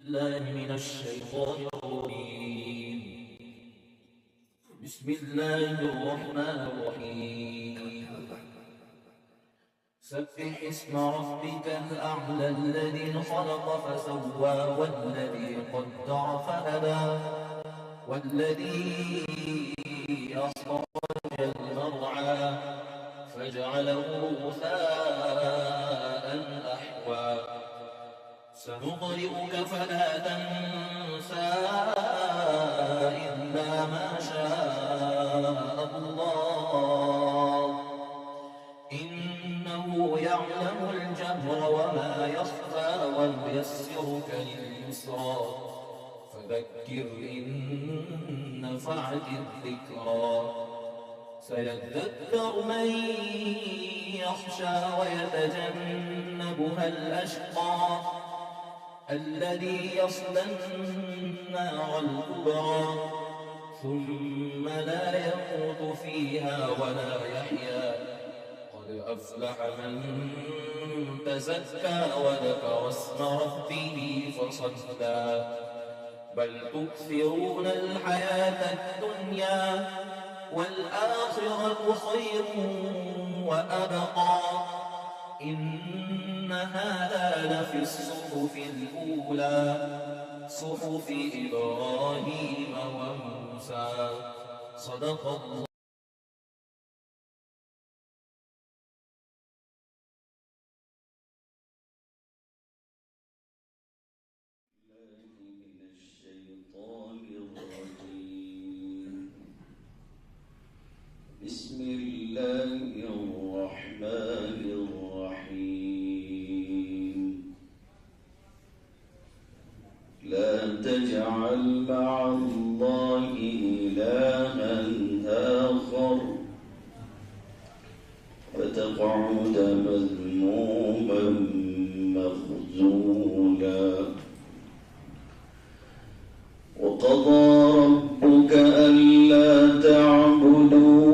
بالله من الشيطان الرجيم. بسم الله الرحمن الرحيم. سبح اسم ربك الأعلى الذي خلق فسوى والذي قدر فهدى والذي أخرج المرعى فجعله غثاء أحوى سنقرئك فلا تنسى إلا ما شاء الله إنه يعلم الجهر وما يخفى وييسرك لليسرى فذكر إن نفعت الذكرى سيذكر من يخشى ويتجنبها الأشقى الذي يصلى النار الكبرى ثم لا يموت فيها ولا يحيا قد أفلح من تزكى وذكر اسم ربه فصلى بل تؤثرون الحياة الدنيا والآخرة خير وأبقى إن هذا لفي الصحف الأولى صحف إبراهيم وموسى صدق الله. بسم الله الرحمن الرحيم. لا تجعل مع الله إلها آخر فتقعد مذموما مخذولا. وقضى ربك ألا تعبدوا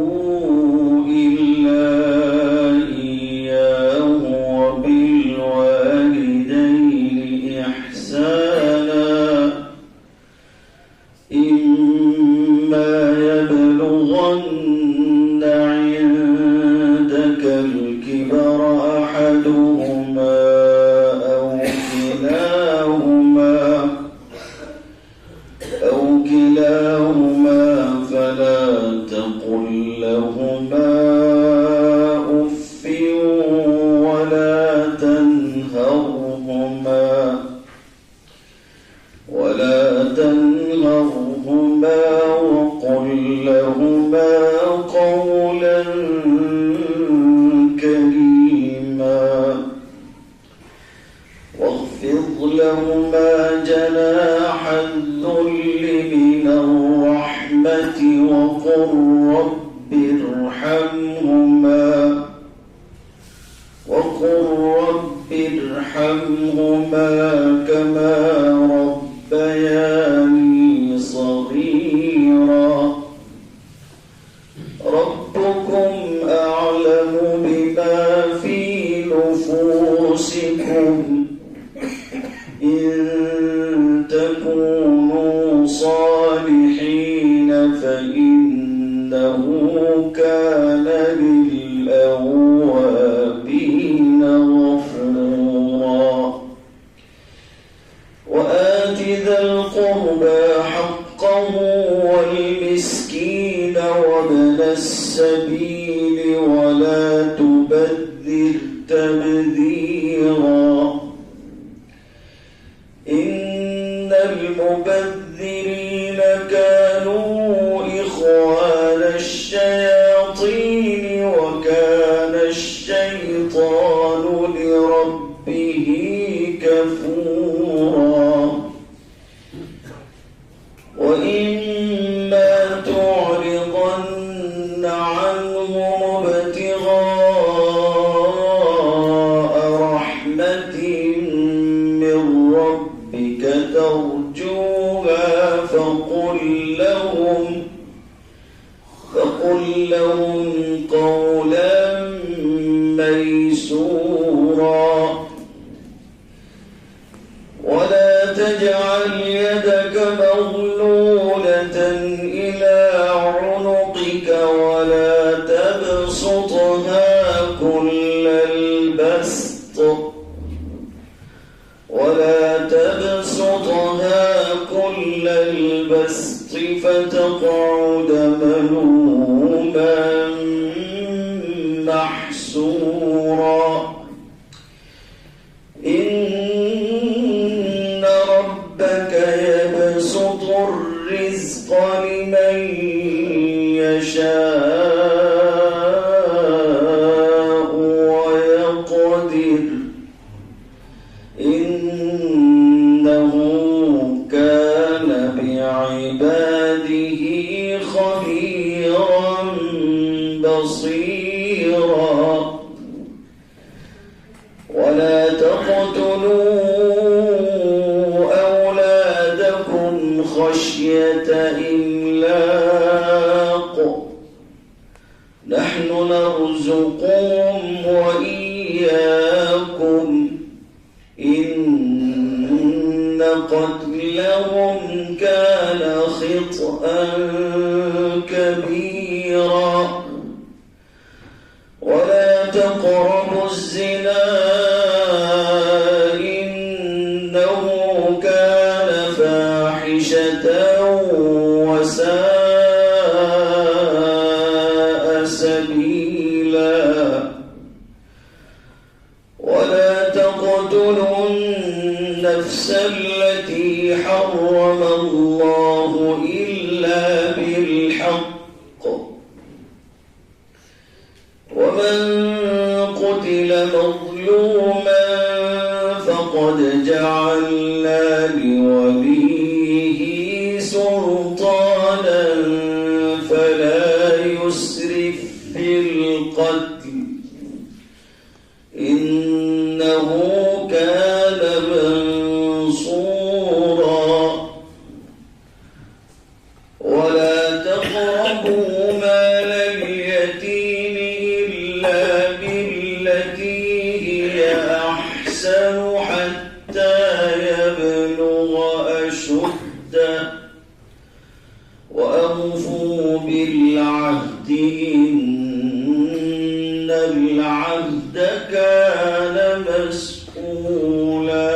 ولا تجعل تجعل يدك مغلولة إلى عنقك ولا تبسطها كل البسط فتقعد ملوما محسورا إن ربك يبسط الرزق لمن يشاء ويقدر إنه كان بعباده خبيرا بصيرا ولا تقتلوا أولادكم خشية إملاق نحن نرزقهم وإياكم إن قتلهم كان خطأ كبيرا ولا تقربوا الزنا إنه كان فاحشة وساء سبيلا ولا تقتلوا النفس التي حرم الله إلا بالحق ومن قتل مظلوما فقد جعلنا لوليه سلطانا فلا يسرف في القتل إنه كان منصورا ولا تقربوا مال اليتيم إلا بالتي هي أحسن حتى يبلغ أشده وأوفوا بالعهد إن العهد كان مسؤولا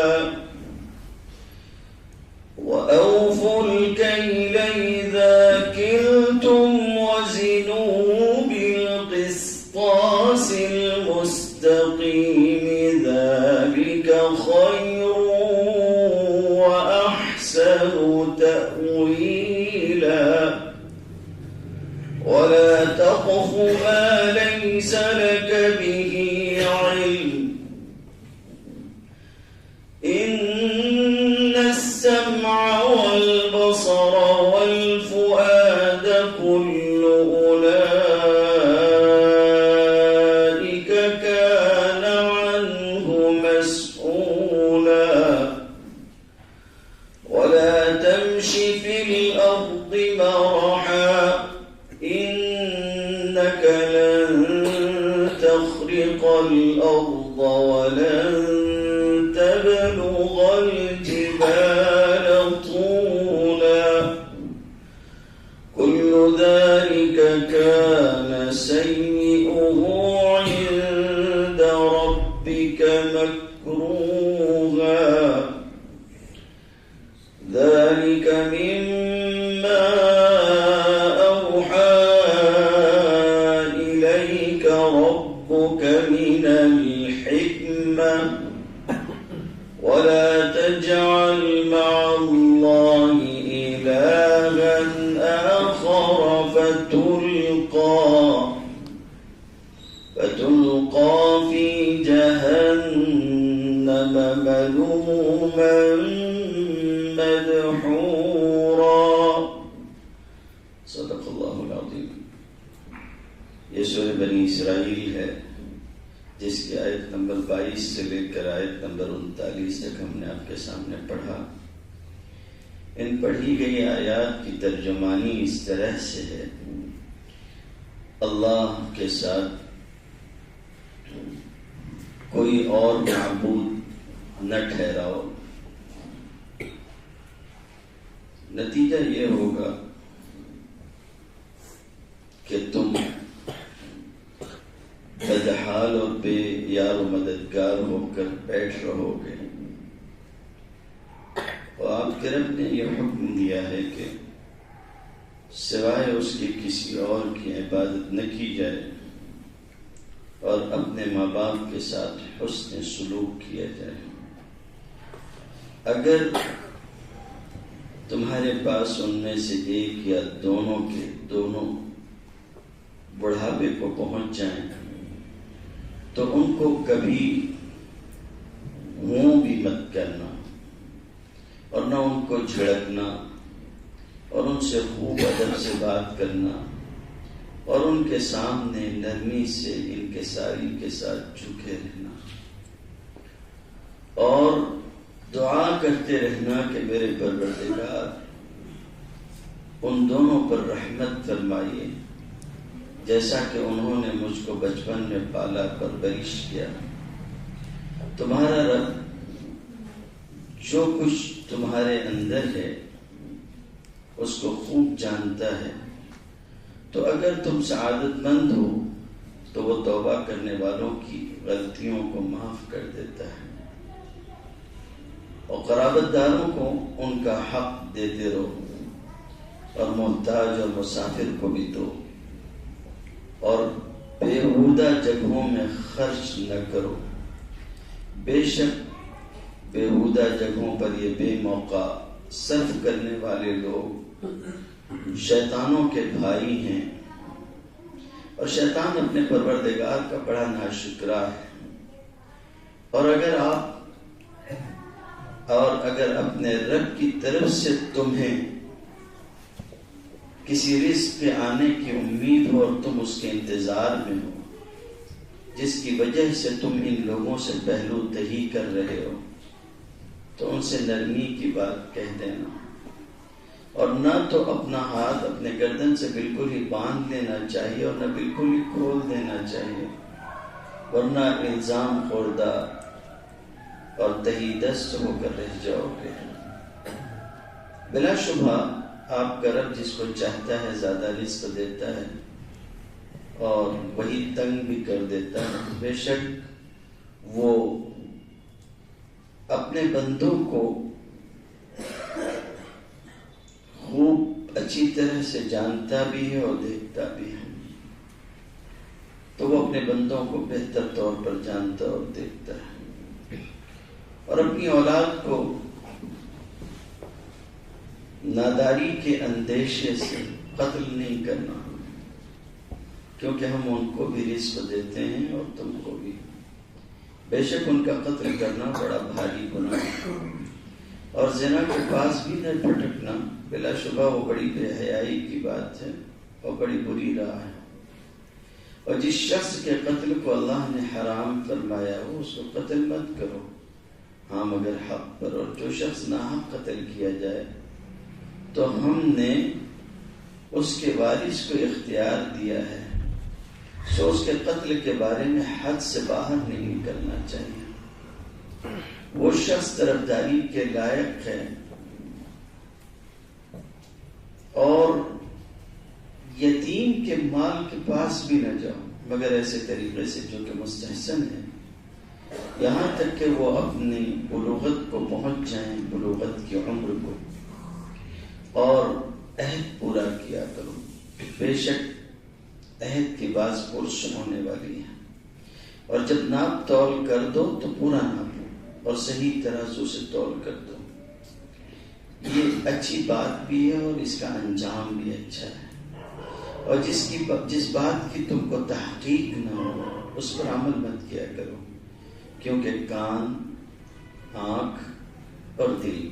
وأوفوا الكيل إذا كلتم وزنوا بالقسطاس المستقيم ذلك خير وأحسن تأويلا ولا تقف ما ليس لك به علم إن السمع والبصر والفؤاد كل أولئك كان عنه مسؤولا ولا تمش في الأرض مرحا إنك لن تخرق الأرض ولن تبلغ الجبال طولا كل ذلك كان سيئه عند ربك مكروها ذلك مما أوحى إليك ربك من الحكمة ولا تجعل مع الله إلها آخر فتلقى في جهنم ملوما مدحورا صدق الله العظيم یہ سورہ بنی اسرائیل ہے جس کی آیت نمبر 22 سے لے کر آیت نمبر 39 تک ہم نے آپ کے سامنے پڑھا ان پڑھی گئی آیات کی ترجمانی اس طرح سے ہے اللہ کے ساتھ کوئی اور معبود نہ ٹھہراؤ نتیجہ یہ ہوگا کہ تم بدحال اور بے یار و مددگار ہو کر بیٹھ رہو گے، اور آپ کے رب نے یہ حکم دیا ہے کہ سوائے اس کے کسی اور کی عبادت نہ کی جائے اور اپنے ماں باپ کے ساتھ حسن سلوک کیا جائے۔ اگر تمہارے پاس ان میں سے ایک یا دونوں کے دونوں بڑھاپے کو پہنچ جائیں تو ان کو کبھی منہ بھی مت کرنا اور نہ ان کو جھڑکنا اور ان سے خوب ادب سے بات کرنا اور ان کے سامنے نرمی سے انکساری کے ساتھ جھکے رہنا اور دعا کرتے رہنا کہ میرے پروردگار ان دونوں پر رحمت فرمائیے جیسا کہ انہوں نے مجھ کو بچپن میں پالا پرورش کیا۔ تمہارا رب جو کچھ تمہارے اندر ہے اس کو خوب جانتا ہے، تو اگر تم سعادت مند ہو تو وہ توبہ کرنے والوں کی غلطیوں کو معاف کر دیتا ہے، اور قرابت داروں کو ان کا حق دیتے رہو اور محتاج اور مسافر کو بھی دو، اور بیہودہ جگہوں میں خرچ نہ کرو۔ بے شک بیہودہ جگہوں پر یہ بے موقع صرف کرنے والے لوگ شیطانوں کے بھائی ہیں، اور شیطان اپنے پروردگار کا بڑا ناشکرا ہے۔ اور اگر اپنے رب کی طرف سے تمہیں کسی رزق کے آنے کی امید ہو اور تم اس کے انتظار میں ہو، جس کی وجہ سے تم ان لوگوں سے پہلو تہی کر رہے ہو، تو ان سے نرمی کی بات کہہ دینا، اور نہ تو اپنا ہاتھ اپنے گردن سے بالکل ہی باندھ لینا چاہیے اور نہ بالکل ہی کھول دینا چاہیے، ورنہ الزام خوردہ اور تہی دست ہو کر رہ جاؤ گے۔ بلا شبہ آپ کا رب جس کو چاہتا ہے زیادہ رزق دیتا ہے اور وہی تنگ بھی کر دیتا ہے۔ بے شک وہ اپنے بندوں کو خوب اچھی طرح سے جانتا بھی ہے اور دیکھتا بھی ہے، تو وہ اپنے بندوں کو بہتر طور پر جانتا اور دیکھتا ہے، اور اپنی اولاد کو ناداری کے اندیشے سے قتل نہیں کرنا، کیونکہ ہم ان کو بھی رزق دیتے ہیں اور تم کو بھی۔ بے شک ان کا قتل کرنا بڑا بھاری گناہ ہے، اور زنا کے پاس بھی نہ پھٹکنا بلا شبہ وہ بڑی بے حیائی کی بات ہے اور بڑی بری راہ ہے، اور جس شخص کے قتل کو اللہ نے حرام فرمایا ہو اس کو قتل مت کرو، ہاں مگر حق پر، اور جو شخص ناحق قتل کیا جائے تو ہم نے اس کے وارث کو اختیار دیا ہے، سو اس کے قتل کے بارے میں حد سے باہر نہیں نکلنا چاہیے۔ وہ شخص طرفداری کے لائق ہے، اور یتیم کے مال کے پاس بھی نہ جاؤ مگر ایسے طریقے سے جو کہ مستحسن ہے، یہاں تک کہ وہ اپنی بلوغت کو پہنچ جائیں، بلوغت کی عمر کو، اور عہد پورا کیا کرو۔ بے شک عہد کی باز پرس ہونے والی ہے، اور جب ناپ تول کر دو تو پورا ناپو اور صحیح ترازو سے تول کر دو۔ یہ اچھی بات بھی ہے اور اس کا انجام بھی اچھا ہے، اور جس بات کی تم کو تحقیق نہ ہو اس پر عمل مت کیا کرو، کیونکہ کان، آنکھ اور دل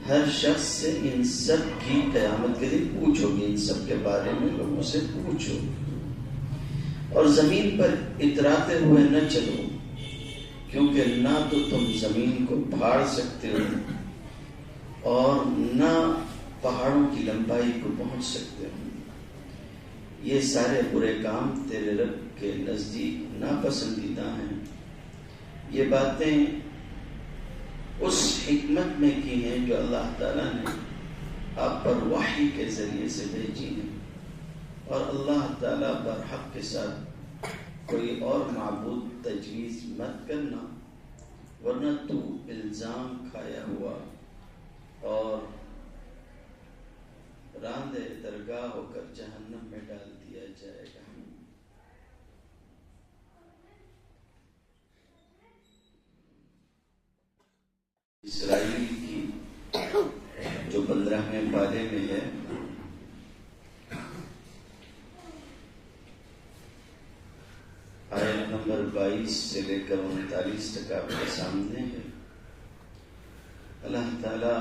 ہر شخص سے ان سب کی قیامت کے دن پوچھو گے، ان سب کے بارے میں لوگوں سے پوچھو، اور زمین پر اتراتے ہوئے نہ چلو، کیونکہ نہ تو تم زمین کو پھاڑ سکتے ہو اور نہ پہاڑوں کی لمبائی کو پہنچ سکتے ہو۔ یہ سارے برے کام تیرے رب کے نزدیک ناپسندیدہ ہیں۔ یہ باتیں اس حکمت میں کی ہیں جو اللہ تعالیٰ نے آپ پر وحی کے ذریعے سے بھیجی ہیں، اور اللہ تعالیٰ برحق کے ساتھ کوئی اور معبود تجویز مت کرنا، ورنہ تو الزام کھایا ہوا اور راندے درگاہ ہو کر جہنم میں ڈال دیا جائے گا۔ اسرائیل کی جو 15ویں پارے میں ہے، آیت نمبر 22 سے لے کر 39 تک آپ کے سامنے ہے۔ اللہ تعالی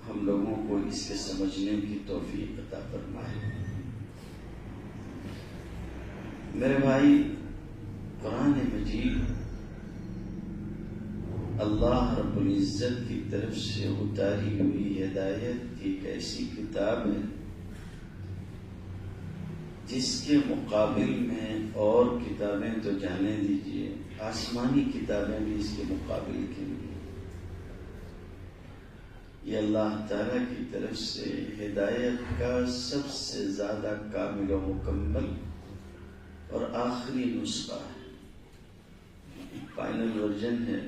ہم لوگوں کو اس کے سمجھنے کی توفیق عطا فرمائے۔ میرے بھائی، قرآن مجید اللہ رب العزت کی طرف سے اتاری ہوئی ہدایت کی ایک ایسی کتاب ہے جس کے مقابل میں اور کتابیں تو جانے دیجیے، آسمانی کتابیں بھی اس کے مقابل کی نہیں۔ یہ اللہ تعالیٰ کی طرف سے ہدایت کا سب سے زیادہ کامل و مکمل اور آخری نسخہ ہے، فائنل ورژن ہے،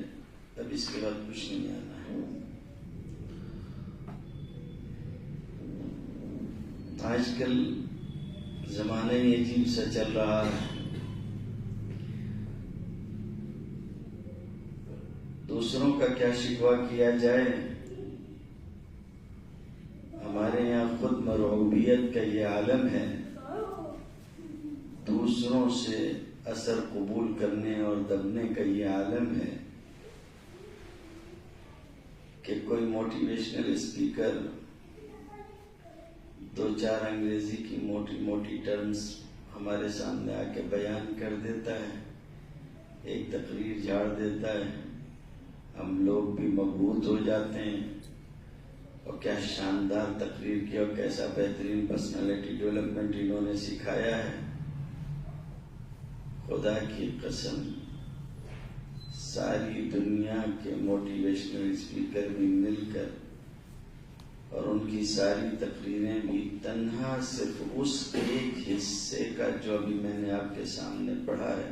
اب اس کے بعد کچھ نہیں آنا ہے۔ آج کل زمانہ یہ عجیب سا چل رہا ہے، دوسروں کا کیا شکوہ کیا جائے، ہمارے یہاں خود مرعوبیت کا یہ عالم ہے، دوسروں سے اثر قبول کرنے اور دبنے کا یہ عالم ہے کہ کوئی موٹیویشنل اسپیکر دو چار انگریزی کی موٹی موٹی ٹرمز ہمارے سامنے آ کے بیان کر دیتا ہے، ایک تقریر جھاڑ دیتا ہے، ہم لوگ بھی مبہوت ہو جاتے ہیں، اور کیا شاندار تقریر کی اور کیسا بہترین پرسنالٹی ڈیولپمنٹ انہوں نے سکھایا ہے۔ خدا کی قسم، ساری دنیا کے موٹیویشنل اسپیکر بھی مل کر اور ان کی ساری تقریریں بھی تنہا صرف اس ایک حصے کا جو ابھی میں نے آپ کے سامنے پڑھا ہے،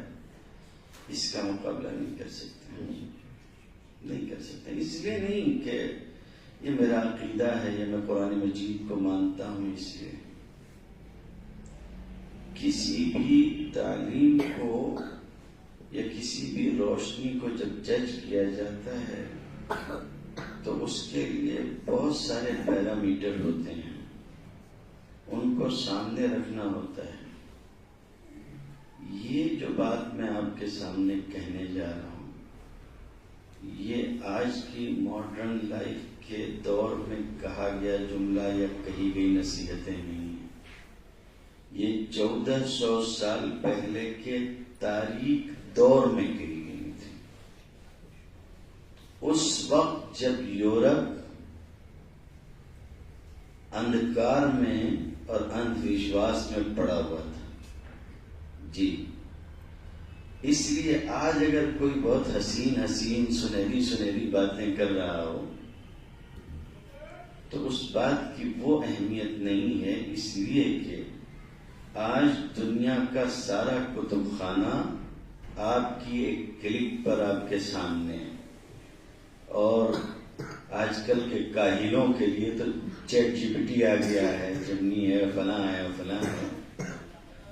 اس کا مقابلہ نہیں کر سکتے، نہیں کر سکتے۔ اس لیے نہیں کہ یہ میرا عقیدہ ہے یا میں قرآن مجید کو مانتا ہوں، اس لیے کسی بھی تعلیم کو یا کسی بھی روشنی کو جب جج کیا جاتا ہے تو اس کے لیے بہت سارے پیرامیٹر ہوتے ہیں، ان کو سامنے رکھنا ہوتا ہے۔ یہ جو بات میں آپ کے سامنے کہنے جا رہا ہوں، یہ آج کی ماڈرن لائف کے دور میں کہا گیا جملہ یا کہی گئی نصیحتیں نہیں ہیں، یہ 1400 سال پہلے کے تاریخ دور میں کہی گئی تھی، اس وقت جب یورپ اندھکار میں اور اندھ وشواس میں پڑا ہوا تھا۔ جی، اس لیے آج اگر کوئی بہت حسین سنہری باتیں کر رہا ہو تو اس بات کی وہ اہمیت نہیں ہے، اس لیے کہ آج دنیا کا سارا کتب خانہ آپ کی ایک کلک پر آپ کے سامنے ہے، اور آج کل کے کاہلوں کے لیے تو چیٹ جی پی ٹی آ گیا ہے، جمنی ہے، فلاں ہے فلاں ہے،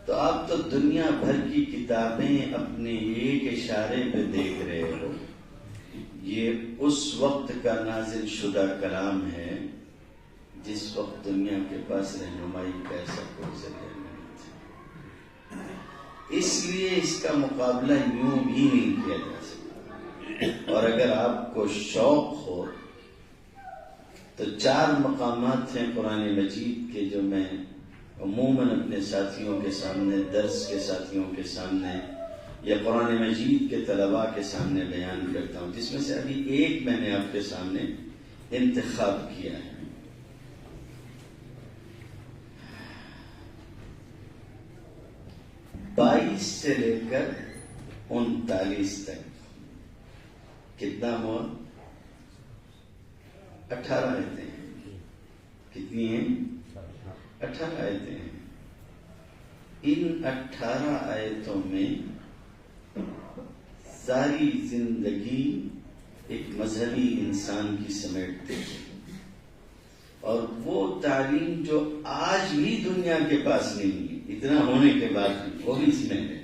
تو آپ تو دنیا بھر کی کتابیں اپنے ایک اشارے پہ دیکھ رہے ہو۔ یہ اس وقت کا نازل شدہ کلام ہے جس وقت دنیا کے پاس رہنمائی کا ایسا کوئی ذریعہ نہیں تھا، اس لیے اس کا مقابلہ یوں بھی نہیں کیا جا سکتا۔ اور اگر آپ کو شوق ہو تو 4 مقامات ہیں قرآن مجید کے جو میں عموماً اپنے ساتھیوں کے سامنے، درس کے ساتھیوں کے سامنے یا قرآن مجید کے طلباء کے سامنے بیان کرتا ہوں، جس میں سے ابھی ایک میں نے آپ کے سامنے انتخاب کیا ہے۔ بائیس سے لے کر 39 تک کتنا ہوا؟ 18 آیتیں ہیں۔ کتنی ہیں؟ 18 آیتیں ہیں. ان 18 آیتوں میں ساری زندگی ایک مذہبی انسان کی سمیٹتے ہیں، اور وہ تعلیم جو آج بھی دنیا کے پاس نہیں ہے، اتنا ہونے کے بعد بھی، وہ بھی اس میں ہے.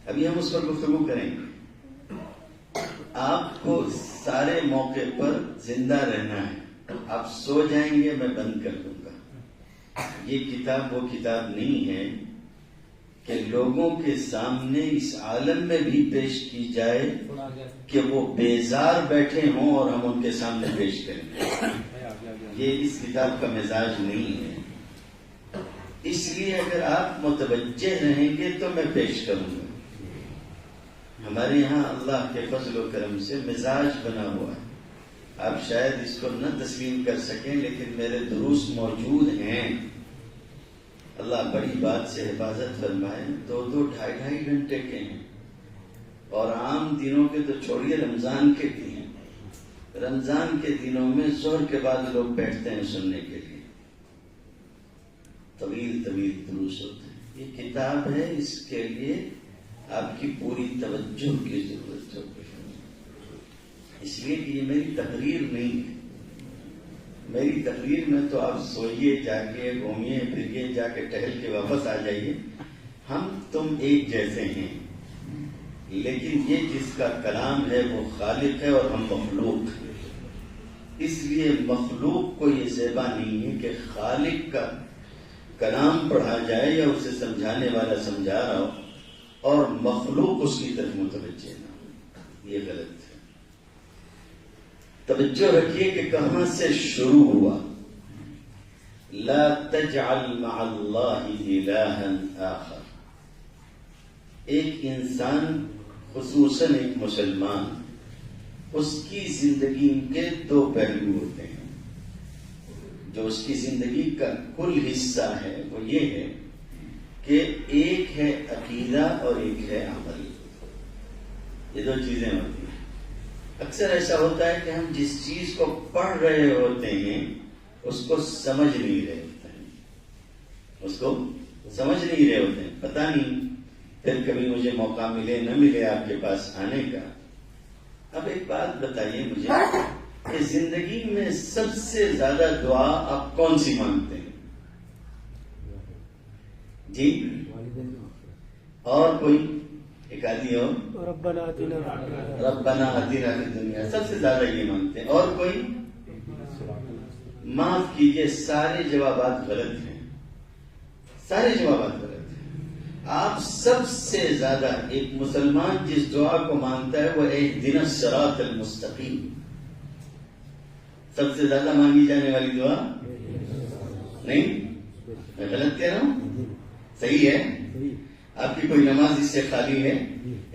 ابھی ہم اس پر گفتگو کریں گے. آپ کو سارے موقع پر زندہ رہنا ہے. آپ سو جائیں گے، میں بند کر دوں گا. یہ کتاب وہ کتاب نہیں ہے کہ لوگوں کے سامنے اس عالم میں بھی پیش کی جائے کہ وہ بیزار بیٹھے ہوں اور ہم ان کے سامنے پیش کریں. یہ اس کتاب کا مزاج نہیں ہے. اس لیے اگر آپ متوجہ رہیں گے تو میں پیش کروں گا. ہمارے یہاں اللہ کے فضل و کرم سے مزاج بنا ہوا ہے. آپ شاید اس کو نہ تسلیم کر سکیں، لیکن میرے دروس موجود ہیں. اللہ بڑی بات سے حفاظت فرمائے. 2-2 ڈھائی گھنٹے کے ہیں، اور عام دنوں کے تو چھوڑیے، رمضان کے بھی ہیں. رمضان کے دنوں میں ظہر کے بعد لوگ بیٹھتے ہیں سننے کے لیے. طویل دروس ہوتے ہیں. یہ کتاب ہے، اس کے لیے آپ کی پوری توجہ کی ضرورت ہوگی. اس لیے کہ یہ میری تقریر نہیں ہے. میری تقریر میں تو آپ سوئیے، جا کے گھومیے پھریے، جا کے ٹہل کے واپس آ جائیے. ہم تم ایک جیسے ہیں، لیکن یہ جس کا کلام ہے وہ خالق ہے اور ہم مخلوق. اس لیے مخلوق کو یہ زیبا نہیں ہے کہ خالق کا کلام پڑھا جائے یا اسے سمجھانے والا سمجھا رہا ہو اور مخلوق اس کی طرف متوجہ نہ ہو. یہ غلط ہے. توجہ رکھیے کہ کہاں سے شروع ہوا. لا تجعل مع اللہ الہا آخر. ایک انسان، خصوصاً ایک مسلمان، اس کی زندگی کے 2 پہلو ہوتے ہیں. جو اس کی زندگی کا کل حصہ ہے وہ یہ ہے کہ ایک ہے عقیدہ اور ایک ہے عمل. یہ 2 چیزیں ہوتی ہیں. اکثر ایسا ہوتا ہے کہ ہم جس چیز کو پڑھ رہے ہوتے ہیں اس کو سمجھ نہیں رہے ہوتے ہیں. اس کو سمجھ نہیں رہے ہوتے ہیں. پتہ نہیں پھر کبھی مجھے موقع ملے نہ ملے آپ کے پاس آنے کا. اب ایک بات بتائیے مجھے کہ زندگی میں سب سے زیادہ دعا آپ کون سی مانگتے ہیں؟ جی؟ اور کوئی ایک آدھی ہو؟ ربنا آتنا فی الدنیا. سب سے زیادہ یہ مانگتے ہیں. اور کوئی؟ معاف کیجئے، سارے جوابات غلط ہیں. سارے جوابات غلط ہیں. آپ سب سے زیادہ ایک مسلمان جس دعا کو مانگتا ہے وہ اہدنا الصراط المستقیم. سب سے زیادہ مانگی جانے والی دعا نہیں؟ میں غلط کہہ رہا ہوں؟ صحیح ہے. آپ کی کوئی نماز اس سے خالی ہے؟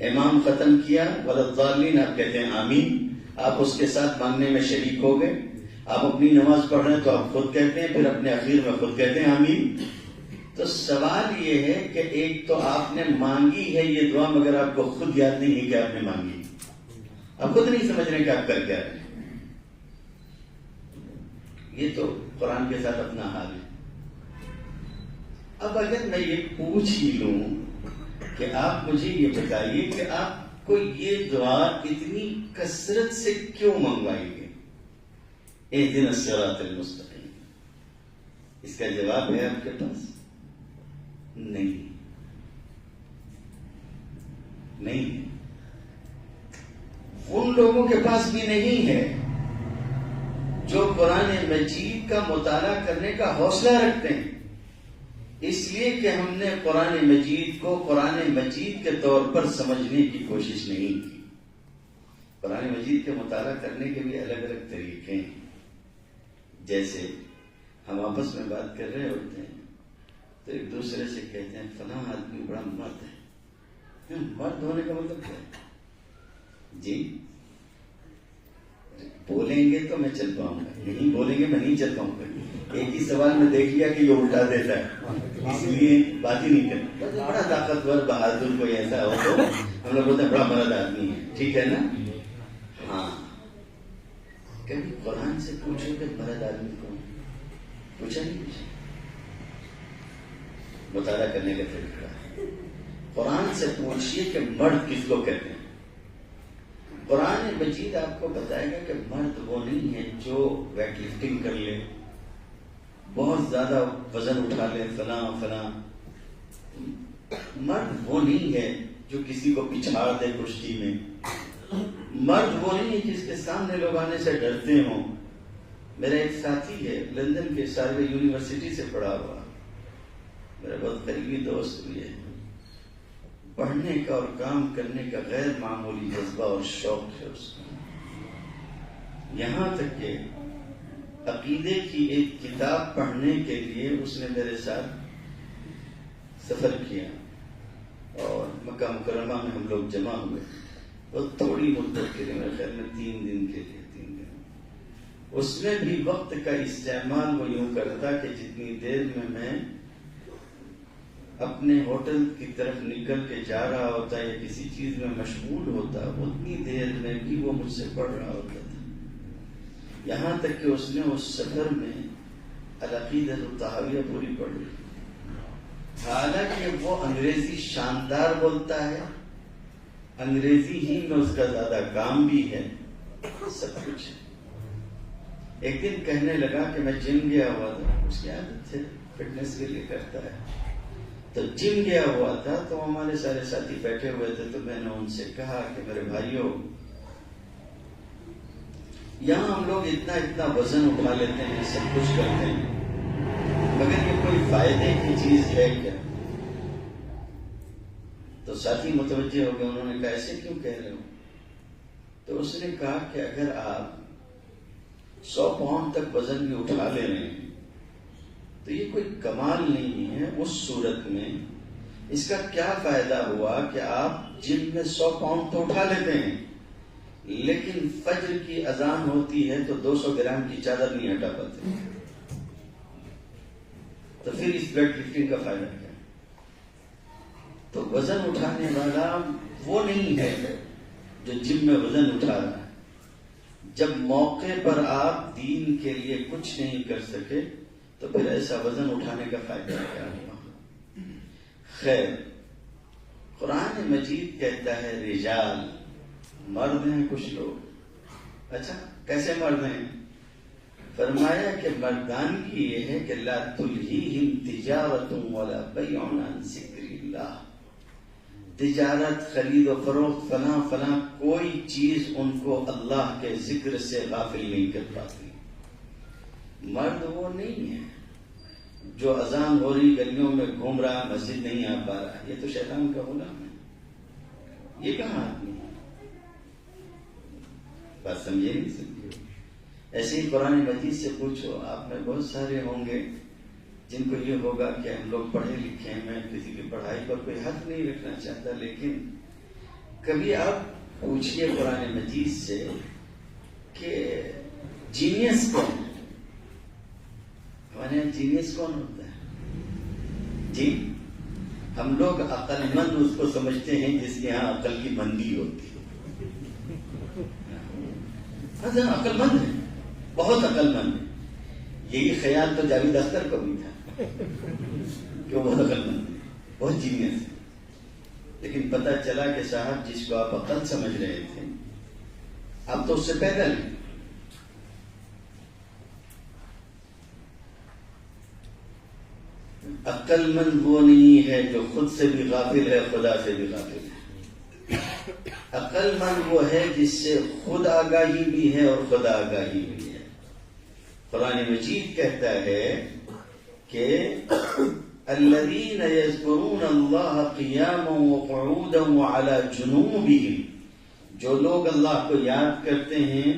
امام ختم کیا ولا الضالین، آپ کہتے ہیں آمین. آپ اس کے ساتھ مانگنے میں شریک ہو گئے. آپ اپنی نماز پڑھ رہے ہیں تو آپ خود کہتے ہیں، پھر اپنے اخیر میں خود کہتے ہیں آمین. تو سوال یہ ہے کہ ایک تو آپ نے مانگی ہے یہ دعا، مگر آپ کو خود یاد نہیں ہے کہ آپ نے مانگی. آپ خود نہیں سمجھ رہے کہ آپ کر کیا رہے ہیں. یہ تو قرآن کے ساتھ اپنا حال ہے. اب اگر میں یہ پوچھ ہی لوں کہ آپ مجھے یہ بتائیے کہ آپ کو یہ دعا اتنی کثرت سے کیوں منگوائیں گے، اہدنا الصراط المستقیم؟ اس کا جواب ہے آپ کے پاس؟ نہیں ہے. ان لوگوں کے پاس بھی نہیں ہے جو قرآن مجید کا مطالعہ کرنے کا حوصلہ رکھتے ہیں. اس لیے کہ ہم نے قرآن مجید کو قرآن مجید کے طور پر سمجھنے کی کوشش نہیں کی. قرآن مجید کے مطالعہ کرنے کے بھی الگ الگ طریقے ہیں. جیسے ہم آپس میں بات کر رہے ہوتے ہیں تو ایک دوسرے سے کہتے ہیں فلاں آدمی بڑا مرد ہے. مرد ہونے کا مطلب کیا ہے؟ جی بولیں گے تو میں چل پاؤں گا، نہیں بولیں گے میں نہیں چل پاؤں گا. ایک ہی سوال میں دیکھ لیا کہ یہ الٹا دیتا ہے، اس لیے بات ہی نہیں کرتی. بڑا طاقتور بہادر کوئی ایسا ہو تو ہم لوگ بولتے ہیں بڑا مرد آدمی ہے. ٹھیک ہے نا؟ ہاں. کبھی قرآن سے پوچھو کہ مرد آدمی کون؟ پوچھا نہیں پوچھا؟ مطالعہ کرنے کا طریقہ ہے۔ قرآن سے پوچھیے کہ مرد کس کو کہتے ہیں۔ قرآن مجید آپ کو بتائے گا کہ مرد وہ نہیں ہے جو ویٹ لفٹنگ کر لے، بہت زیادہ وزن اٹھا لے، فلاں فلاں۔ مرد وہ نہیں ہے جو کسی کو پچھاڑ دے کشتی میں۔ مرد وہ نہیں ہے جس کے سامنے لوگ آنے سے ڈرتے ہوں۔ میرا ایک ساتھی ہے لندن کے ساروے یونیورسٹی سے پڑھا ہوا، میرا بہت قریبی دوست بھی ہے، پڑھنے کا اور کام کرنے کا غیر معمولی جذبہ اور شوق ہے اس کو، یہاں تک کہ عقیدے کی ایک کتاب پڑھنے کے لیے اس نے میرے ساتھ سفر کیا اور مکہ مکرمہ میں ہم لوگ جمع ہوئے، بہت تھوڑی مدت کے لیے، میرے خیال میں 3 دن کے لیے، 3 دن۔ اس میں بھی وقت کا استعمال وہ یوں کرتا کہ جتنی دیر میں اپنے ہوٹل کی طرف نکل کے جا رہا ہوتا یا کسی چیز میں مشغول ہوتا، اتنی دیر میں بھی وہ مجھ سے پڑھ رہا ہوتا تھا، یہاں تک کہ اس نے اس سفر میں العقیدہ الطحاویہ پوری پڑھ لی۔ حالانکہ وہ انگریزی شاندار بولتا ہے، انگریزی ہی میں اس کا زیادہ کام بھی ہے، سب کچھ ہے۔ ایک دن کہنے لگا کہ میں جم گیا ہوا تھا، اس کی عادت ہے فٹنس کے لیے کرتا ہے، تو جم گیا ہوا تھا، تو ہمارے سارے ساتھی بیٹھے ہوئے تھے، تو میں نے ان سے کہا کہ میرے بھائیوں، یہاں ہم لوگ اتنا وزن اٹھا لیتے ہیں، سب کچھ کرتے ہیں، مگر یہ کوئی فائدے کی چیز ہے کیا؟ تو ساتھی متوجہ ہو گئے، انہوں نے کہا ایسے کیوں کہہ رہے ہو؟ تو اس نے کہا کہ اگر آپ 100 پاؤنڈ تک وزن بھی اٹھا لے رہے ہیں تو یہ کوئی کمال نہیں ہے، اس صورت میں اس کا کیا فائدہ ہوا کہ آپ جم میں 100 پاؤنڈ تو اٹھا لیتے ہیں، لیکن فجر کی اذان ہوتی ہے تو 200 گرام کی چادر نہیں ہٹا پاتے، تو پھر اس ویٹ لفٹنگ کا فائدہ کیا؟ تو وزن اٹھانے والا وہ نہیں ہے جو جم میں وزن اٹھا رہا ہے۔ جب موقع پر آپ دین کے لیے کچھ نہیں کر سکے تو پھر ایسا وزن اٹھانے کا فائدہ کیا ہوا؟ خیر، قرآن مجید کہتا ہے رجال، مرد ہیں کچھ لوگ۔ اچھا کیسے مرد ہیں؟ فرمایا کہ مردانگی یہ ہے کہ لا تلہیہم تجارت ولا بیع عن ذکر اللہ، تجارت، خرید و فروخت، فلاں فلاں، کوئی چیز ان کو اللہ کے ذکر سے غافل نہیں کر پاتی۔ مرد وہ نہیں ہے جو اذان ہو رہی گلیوں میں گھوم رہا، مسجد نہیں آ پا رہا، یہ تو شیطان کا غلام ہے، یہ کہاں آدمی ہے؟ بات سمجھے نہیں سمجھے؟ ایسے ہی قرآن مجید سے پوچھو، آپ میں بہت سارے ہوں گے جن کو یہ ہوگا کہ ہم لوگ پڑھے لکھے ہیں، میں کسی کی پڑھائی پر کوئی حق نہیں رکھنا چاہتا، لیکن کبھی آپ پوچھئے قرآن مجید سے کہ جینیس کون ہے؟ ہمارے یہاں جینیس کون ہوتا ہے؟ جی، ہم لوگ عقل مند اس کو سمجھتے ہیں جس کے یہاں عقل کی مندی ہوتی ہے۔ ہاں عقل مند ہے، بہت عقل مند ہے، یہی خیال تو جاوید اختر کو بھی تھا کہ وہ بہت عقل مند ہے، بہت جینیس ہے، لیکن پتہ چلا کہ صاحب جس کو آپ عقل سمجھ رہے تھے آپ تو اس سے پیدل ہیں۔ عقل مند وہ نہیں ہے جو خود سے بھی غافل ہے، خدا سے بھی غافل ہے۔ عقل مند وہ ہے جس سے خود آگاہی بھی ہے اور خدا آگاہی بھی ہے۔ قرآن مجید کہتا ہے کہ الذین یذکرون اللہ قیاما وقعودا وعلی جنوبہم، جو لوگ اللہ کو یاد کرتے ہیں،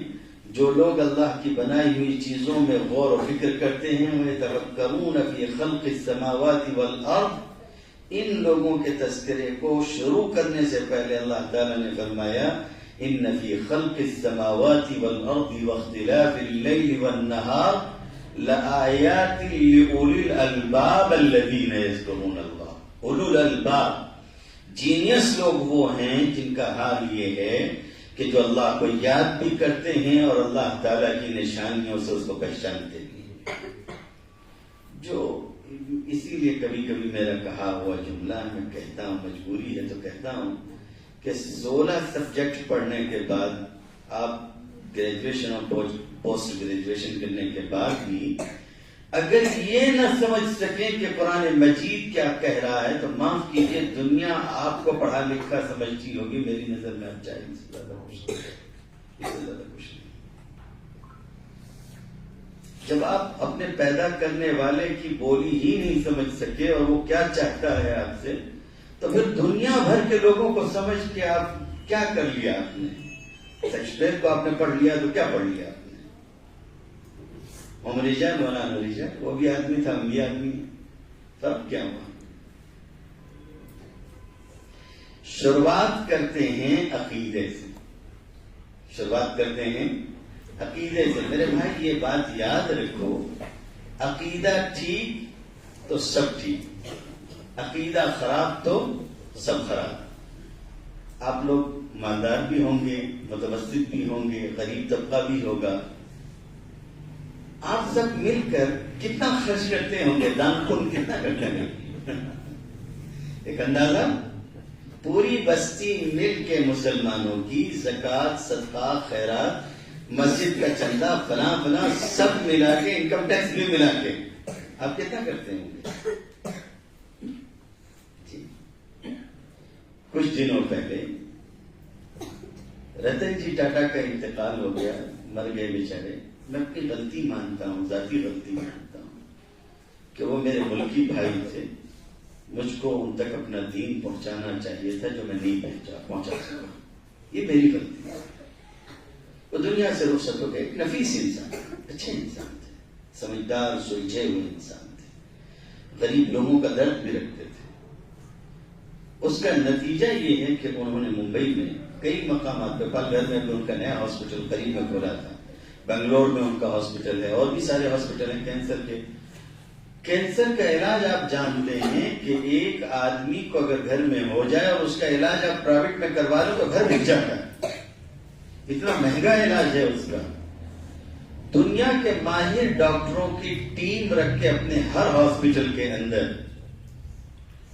جو لوگ اللہ کی بنائی ہوئی چیزوں میں غور و فکر کرتے ہیں، وَيَتَفَكَّرُونَ فِي خَلْقِ السَّمَاوَاتِ وَالْأَرْضِ، ان لوگوں کے تذکرے کو شروع کرنے سے پہلے اللہ تعالیٰ نے فرمایا ان فی خلق السماوات والارض واختلاف اللیل والنہار لآیات لأولی الالباب الذین یذکرون اللہ۔ اولو الالباب، جینیس لوگ وہ ہیں جن کا حال یہ ہے کہ جو اللہ کو یاد بھی کرتے ہیں اور اللہ تعالیٰ کی نشانیوں سے اس کو پہچانتے بھی ہیں۔ جو اسی لیے کبھی کبھی میرا کہا ہوا جملہ میں کہتا ہوں، مجبوری ہے تو کہتا ہوں کہ 16 سبجیکٹ پڑھنے کے بعد آپ گریجویشن اور پوسٹ گریجویشن کرنے کے بعد بھی اگر یہ نہ سمجھ سکیں کہ قرآن مجید کیا کہہ رہا ہے تو معاف کیجیے، دنیا آپ کو پڑھا لکھا سمجھتی ہوگی، میری نظر میں آپ چاہیے سے زیادہ کچھ نہیں۔ جب آپ اپنے پیدا کرنے والے کی بولی ہی نہیں سمجھ سکے اور وہ کیا چاہتا ہے آپ سے، تو پھر دنیا بھر کے لوگوں کو سمجھ کے آپ کیا کر لیا؟ آپ نے شیکسپیئر کو آپ نے پڑھ لیا تو کیا پڑھ لیا آپ نے؟ عمر مولانا وہ بھی آدمی تھا، ہم بھی آدمی ہیں، فرق کیا ہوا؟ شروعات کرتے ہیں عقیدے سے، شروعات کرتے ہیں عقیدے سے۔ میرے بھائی یہ بات یاد رکھو، عقیدہ ٹھیک تو سب ٹھیک، عقیدہ خراب تو سب خراب۔ آپ لوگ مالدار بھی ہوں گے، متوسط بھی ہوں گے، غریب طبقہ بھی ہوگا، آپ سب مل کر کتنا خرچ کرتے ہوں گے، دان پن کتنا کرتے ہیں؟ ایک اندازہ، پوری بستی مل کے مسلمانوں کی زکوٰۃ، صدقہ، خیرات، مسجد کا چندہ، فلاں فلاں سب ملا کے، انکم ٹیکس بھی ملا کے آپ کتنا کرتے ہوں گے؟ جی کچھ دنوں پہلے رتن جی ٹاٹا کا انتقال ہو گیا، مر گئے بیچارے۔ میں اپنی غلطی مانتا ہوں، ذاتی غلطی مانتا ہوں کہ وہ میرے ملکی بھائی تھے، مجھ کو ان تک اپنا دین پہنچانا چاہیے تھا جو میں نہیں پہنچا سکا، یہ میری غلطی ہے۔ وہ دنیا سے رخصت ہو گئے، نفیس انسان، اچھے انسان تھے، سمجھدار سلجھے ہوئے انسان تھے، غریب لوگوں کا درد بھی رکھتے تھے۔ اس کا نتیجہ یہ ہے کہ انہوں نے ممبئی میں کئی مقامات پہ، پل گھر میں بھی ان کا نیا ہاسپٹل قریب میں کھولا تھا، بنگلور میں ان کا ہاسپٹل ہے، اور بھی سارے ہاسپٹل ہیں کینسر کے۔ کینسر کا علاج آپ جانتے ہیں کہ ایک آدمی کو اگر گھر میں ہو جائے اور اس کا علاج آپ پرائیویٹ میں کروا لو تو گھر بک جاتا ہے، اتنا مہنگا علاج ہے اس کا۔ دنیا کے ماہر ڈاکٹروں کی ٹیم رکھ کے اپنے ہر ہاسپٹل کے اندر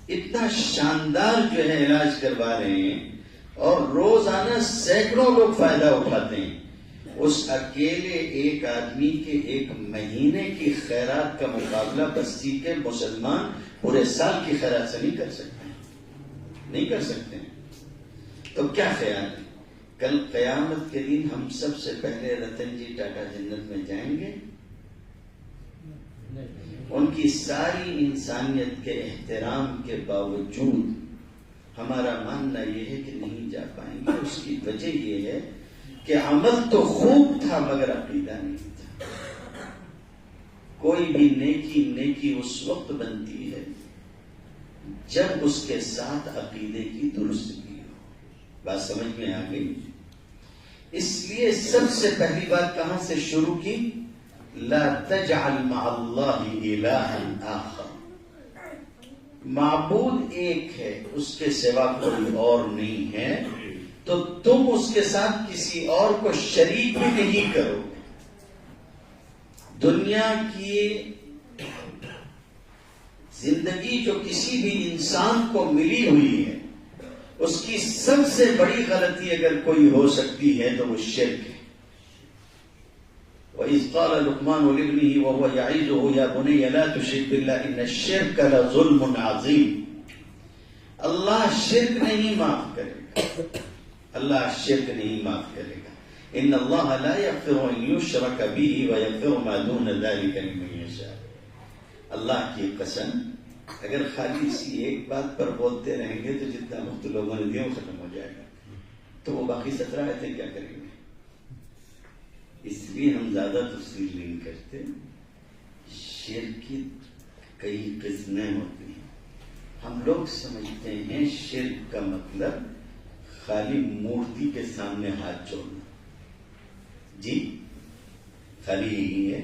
اتنا شاندار جو ہے علاج کروا رہے ہیں، اور روزانہ سینکڑوں لوگ فائدہ اٹھاتے ہیں۔ اس اکیلے ایک آدمی کے ایک مہینے کی خیرات کا مقابلہ بستی کے مسلمان پورے سال کی خیرات سے نہیں کر سکتے، نہیں کر سکتے۔ تو کیا خیال ہے، کل قیامت کے دن ہم سب سے پہلے رتن جی ٹاٹا جنت میں جائیں گے؟ ان کی ساری انسانیت کے احترام کے باوجود ہمارا ماننا یہ ہے کہ نہیں جا پائیں گے۔ اس کی وجہ یہ ہے کہ عمل تو خوب تھا مگر عقیدہ نہیں تھا۔ کوئی بھی نیکی اس وقت بنتی ہے جب اس کے ساتھ عقیدے کی درستگی ہو۔ بات سمجھ میں آ گئی؟ اس لیے سب سے پہلی بات کہاں سے شروع کی؟ لا تجعل مع اللہ الہا آخر۔ معبود ایک ہے، اس کے سوا کوئی اور نہیں ہے، تو تم اس کے ساتھ کسی اور کو شریک بھی نہیں کرو۔ دنیا کی زندگی جو کسی بھی انسان کو ملی ہوئی ہے، اس کی سب سے بڑی غلطی اگر کوئی ہو سکتی ہے تو وہ شرک ہے۔ وَإِذْ قَالَ لُقْمَانُ لِابْنِهِ وَهُوَ يَعِظُهُ يَا بُنَيَّ لَا تُشْرِكْ بِاللَّهِ إِنَّ الشِّرْكَ لَظُلْمٌ عَظِيمٌ۔ اللہ شرک نہیں معاف کرے گا، اللہ شرک نہیں معاف کرے گا۔ ان اللہ لا یغفر ان یشرک به ویغفر ما دون ذلک لمن یشاء۔ اللہ کی قسم، اگر خالی اسی ایک بات پر بولتے رہیں گے تو جتنا وقت لوگوں نے دیا وہ ختم ہو جائے گا، تو وہ باقی 17 آیتیں کیا کریں گے؟ اس لیے ہم زیادہ تفصیل نہیں کرتے۔ شرک کی کئی قسمیں ہوتی ہیں۔ ہم لوگ سمجھتے ہیں شرک کا مطلب خالی مورتی کے سامنے ہاتھ جوڑنا، جی خالی یہی ہے۔